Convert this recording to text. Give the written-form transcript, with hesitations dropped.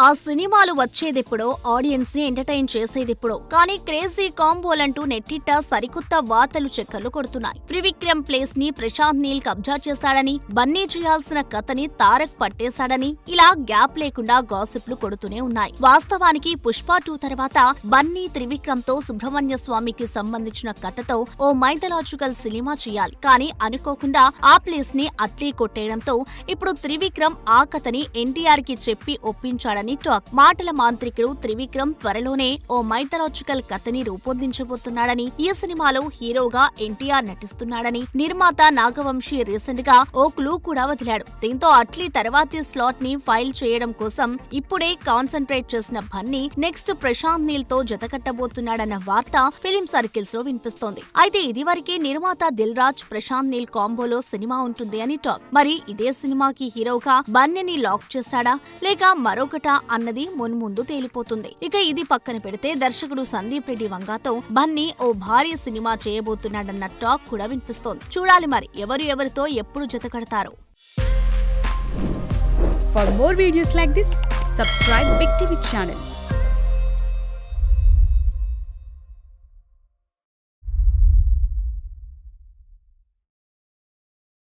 ఆ సినిమాలు వచ్చేదెప్పుడో, ఆడియన్స్ ని ఎంటర్టైన్ చేసేదెప్పుడో, కానీ క్రేజీ కాంబోలంటూ నెట్టిట్ట సరికొత్త వార్తలు చక్కర్లు కొడుతున్నాయి. త్రివిక్రమ్ ప్లేస్ ని ప్రశాంత్ నీల్ కబ్జా చేశాడని, బన్నీ చేయాల్సిన కథని తారక్ పట్టేశాడని ఇలా గ్యాప్ లేకుండా గాసిప్లు కొడుతూనే ఉన్నాయి. వాస్తవానికి పుష్ప 2 తర్వాత బన్నీ త్రివిక్రమ్ తో సుబ్రహ్మణ్య స్వామికి సంబంధించిన కథతో ఓ మైథలాజికల్ సినిమా చేయాలి. కానీ అనుకోకుండా ఆ ప్లేస్ ని అట్లీ కొట్టేయడంతో ఇప్పుడు త్రివిక్రమ్ ఆ కథని ఎన్టీఆర్ కి చెప్పి ఒప్పించాడని టాక్. మాటల మాంత్రికుడు త్రివిక్రమ్ త్వరలోనే ఓ మైథలాజికల్ కథని రూపొందించబోతున్నాడని, ఈ సినిమాలో హీరోగా ఎన్టీఆర్ నటిస్తున్నాడని నిర్మాత నాగవంశీ రీసెంట్ గా ఓ క్లూ కూడా వదిలాడు. దీంతో అట్లీ తర్వాతి స్లాట్ ని ఫైల్ చేయడం కోసం ఇప్పుడే కాన్సంట్రేట్ చేసిన బన్నీ నెక్స్ట్ ప్రశాంత్ నీల్ తో జతకట్టబోతున్నాడన్న వార్త ఫిలిం సర్కిల్స్ లో వినిపిస్తోంది. అయితే ఇదివరకే నిర్మాత దిల్ రాజ్ ప్రశాంత్ నీల్ కాంబోలో సినిమా ఉంటుంది అని టాక్. మరి ఇదే సినిమాకి హీరోగా బన్నీని లాక్ చేశాడా లేక మరొకటా అన్నది మున్ముందు తేలిపోతుంది. ఇక ఇది పక్కన పెడితే దర్శకుడు సందీప్ రెడ్డి వంగాతో బన్నీ ఓ భారీ సినిమా చేయబోతున్నాడన్న టాక్ కూడా వినిపిస్తోంది. చూడాలి మరి ఎవరితో ఎప్పుడు జతకడతారో. For more videos like this, subscribe Big TV channel.